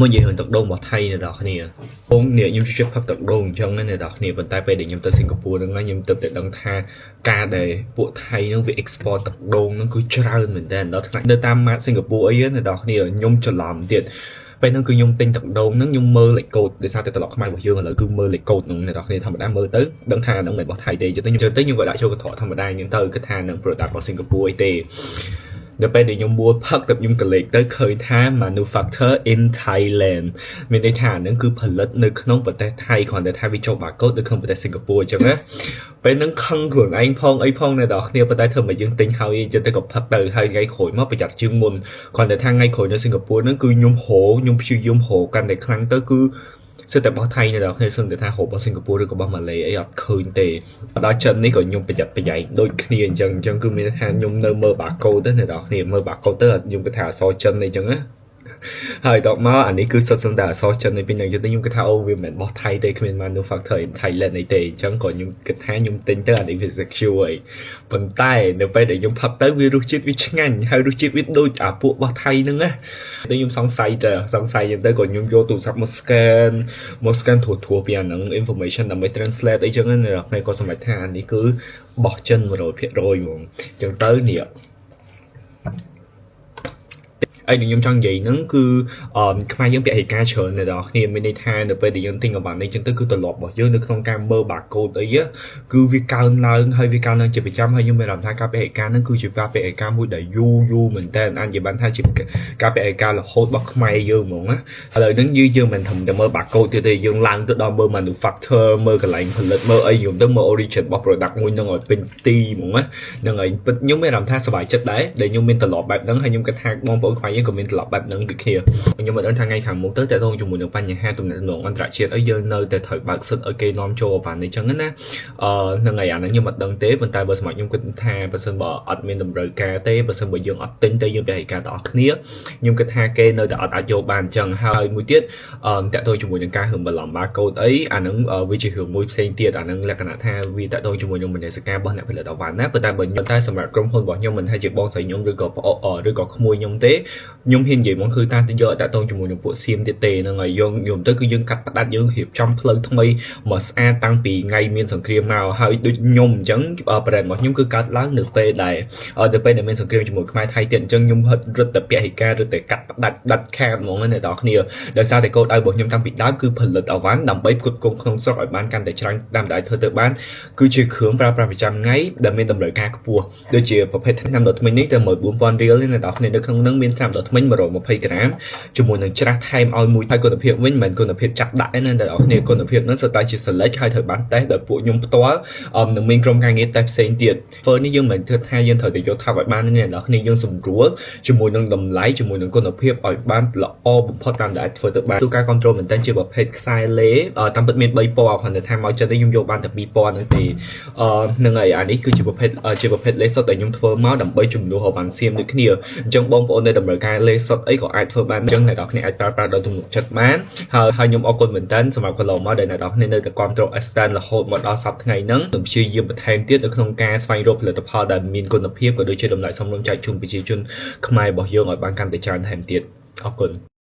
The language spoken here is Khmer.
Mới gì hơn tận đông một thay này đó nè ông nè nhưng chưa phát tận đông trong này đó nè vận tải về để nhầm tới Singapore nó nhầm tập để đăng tha ca để bộ thay nó việc export tận đông nó cứ trao mình đen đó thằng này tam mát Singapore ấy này đó nè nhung trở làm tiền bên nó cứ nhung tinh tận đông nó nhung mơ lại cột để sao để tận lọt mai bảo dương mà lại cứ mơ lại cột này đó nè thằng đã mơ tới đăng tha đăng mệt bỏ thay để cho tới như vậy đã cho cái thọ thằng đây những từ cái tha nó product của Singapore ấyเดี๋ยวไปเดี๋ยวยมบัวพักกับยมกะเล็กได้เคยท่า manufacture in Thailand มีในฐานนั่นคือผลิตในขนมประเทศไทยของแต่ไทยวิจารณ์บาร์โก้ในขนมประเทศสิงคโปร์ใช่ไหมเป็นนั่งคังของไอ้พองในดอกเนี่ยประเทศเธอมายังติงเฮาอีจะได้กับพักเตอร์ให้ไงขอยมาไปจากชื่อมนก่อนแต่ทางไงขอยในสิงคโปร์นั่นคือยมโหยมชื่อยมโหกันในครั้งเตอร์คือซึ่งแต่บอไทยในดอกเนี่ยซึ่งแต่ทางโหบอสิงคโปร์หรือกับบอมาเลยไอ้อดคืนเตะดาวจันนี่ก็ยมไปจัดไปใหญ่โดยเคลียร์จังคือมีทางยมเนอเมอร์บาโก้ตั้งแต่ดอกเนี่ยเมอร์บาโก้ตั้งแต่ยมไปถ่ายซอยจันในจังนะហើយតមកអានេះគឺសុទ្ធសឹងតែអសរចិននេះពីយ៉ាងទៅខ្ញុំគិតថាអូវាមិនមែនបោះថៃទេគ្មាន manufacture in Thailand អីទេអញ្ចឹងក៏ខ្ញុំគិតថាខ្ញុំទិញទៅអានេះវា secure ប៉ុន្តែនៅពេលដែលខ្ញុំផឹកទៅវារសជាតិវាឆ្ងាញ់ហើយរសជាតិវាដូចអាពួកបោះថៃហ្នឹងណាតែខ្ញុំសង្ស័យអញ្ចឹងទៅក៏ខ្ញុំយកទូរស័ព្ទមក scan ធួពីអាហ្នឹង information ដើម្បី translate អីចឹងណាអ្នកក៏សម្រេចថាអានេះគឺបោះចិន 100% ហ្មងអញ្ចឹងទៅនេះឯខ្ញុំចង់និយាយហ្នឹងគឺខ្មែរយើងពាក់ហេការច្រើនណាស់ដល់គ្នាមានន័យថានៅពេលដែលយើងទិញអាវ៉ាន់នេះចឹងទៅគឺទម្លាប់របស់យើងនៅក្នុងការមើល barcode អីគឺវាកើនឡើងហើយវាកើនឡើងជាប្រចាំហើយខ្ញុំមានអារម្មណ៍ថាការពាក់ហេការហ្នឹងគឺជាការពាក់ហេការមួយដែលយូរមែនតើអាចនិយាយបានថាជាការពាក់ហេការរហូតរបស់ខ្មែរយើងហ្មងណាឥឡូវហ្នឹងយើងមិនធំតែមើល barcode ទៀតទេយើងឡើងទៅដល់មើល manufacturer មើលកន្លែងផលិតមើលអីខ្ញុំទៅមើល origin របស់ product មួយហ្នឹងឲ្យពេញទីហ្មងណាហ្នឹងហើយពិតខ្ញុំមានអារម្មណ៍ថាសប្បាយចិត្តដែរដែលខ្ញុំមានទម្លាប់បែបហ្នឹងហើយខ្ញុំគិតថាបងប្អូនខ្មែរយើងក៏មានទម្លាប់បែបហ្នឹងដូចគ្នាខ្ញុំមិនដឹងថាថ្ងៃខាងមុខទៅតើតោងជាមួយនឹងបញ្ហាទំនាក់ទំនងអន្តរជាតិអីយើងនៅតែត្រូវបើកសិទ្ធឲ្យគេនាំចូលអាវ៉ាន់នេះចឹងណាហ្នឹងហើយអាហ្នឹងខ្ញុំមិនដឹងទេប៉ុន្តែបើសម្រាប់ខ្ញុំគិតថាបើសិនបើអត់មានតម្រូវការទេបើសិនបើយើងអត់ទិញទៅយើងប្រហែលការទាំងអស់គ្នាខ្ញុំគិតថាគេនៅតែអត់អាចយកបានចឹងហើយមួយទៀតតើតោងជាមួយនឹងការហឹមបន្លំបាកូដអីអាហ្នឹងវាជារឿងមួយផ្សេងទៀតអាហ្នឹងលក្ខណៈថាវាតើតោងជាមួយនឹងមនសិការរបស់អ្នកផលិតអាវ៉ាន់ណាប៉ុន្តែបើខ្ញុំតែសម្រាប់ក្រុមហ៊ុនរបស់ខ្ញុំមិនថាជាបងស្រីខ្ញុំឬក៏ប្អូនឬក៏ក្មួយខ្ញុំទេខ្ញុំហ៊ាននិយាយមកគឺតាយកតើតោងជាមួយនឹងពួកសៀមទៀតទេហ្នឹងហើយយើងទៅគឺយើងកាត់ផ្ដាច់យើងរៀបចំផ្លូវថ្មីមកស្អាតតាំងពីថ្ងៃមានសង្គ្រាមមកហើយដូចខ្ញុំអញ្ចឹងប្រេតរបស់ខ្ញុំគឺកាត់ឡើងនៅពេលដែលមានសង្គ្រាមជាមួយខ្មែរថៃទៀតអញ្ចឹងខ្ញុំរត់តែពហិការរត់តែកាត់ផ្ដាច់ដាច់ខាតហ្មងណាអ្នកនរគ្នាដោយសារតែគោលដៅរបស់ខ្ញុំតាំងពីដើមគឺផលិតអវ៉ាន់ដើម្បីផ្គត់ផ្គង់ក្នុងស្រុកឲ្យបានកាន់តែច្រើនតាមដែលធ្វើទៅបានគឺជាគ្រឿងប្រើប្រាស់ប្រចាំថ្ងៃដែលមានតម្រូវការខ្ពស់ដូចជាប្រភេទថ្នាំដុសធ្មេញនេះទៅ14,000 រៀលនេះអ្នកនរគ្នានៅក្នុងនឹងមានថ្នាំដុសធ្មេញ120 ក្រាមជាមួយនឹងច្រាស់ថែមឲ្យមួយហើយគុណភាពវិញមិនមែនគុណភាពចាក់ដាក់ទេណាអ្នកនរគ្នាគុណភាពនោះសុទ្ធតែជា select ហើយត្រូវបានតេស្តដោយពួកខ្ញុំផ្ទាល់នឹងមានក្រុមការងារតេស្តផ្សេងទៀតធ្វើនេះយើងមិនធ្វើថាយើងត្រូវតែយកថប់ឲ្យបានទេអ្នកនរគ្នាយើងសម្រួលជាមួយនឹងតម្លៃជាមួយនឹងគុណភាពឲ្យបានល្អបំផុតតាមដែលធ្វើទៅបានទូការ control មែនតើជាប្រភេទខ្សែលេតាមពិតមាន3ពណ៌គ្រាន់តែថាមកចិត្តខ្ញុំយកបានតែ2ពណ៌ហ្នឹងទេហ្នឹងហើយអានេះគឺជាប្រភេទលេសុទ្ធដែលខ្ញុំធ្វើមកដើម្បីជំនួសឲ្យបានសៀមដូចគ្នាអញ្ចឹងបងប្អូនដែលតម្រូវការលេសុទ្ធអីក៏អាចធ្វើបានអញ្ចឹងអ្នកនរគ្នាអាចប្រើប្រាស់ដោយទំនុកចិត្តបានហើយខ្ញុំអរគុណមែនតើសម្រាប់កន្លងមកដែលអ្នកនរគ្នានៅតែ control extend រហូតមកដល់សប្តាហ៍ថ្ងៃហ្នឹងនឹងព្យាយាមបន្ថែមទៀតនៅក្នុងការស្វែងរកផលិតផលដែលមានគុណភាពក៏ដូចជាតម្លៃសមរម្យចែកជូនប្រជាជនខ្មែររបស់យើងឲ្យបានកាន់តែច្រើនថែមទៀតអរគុណ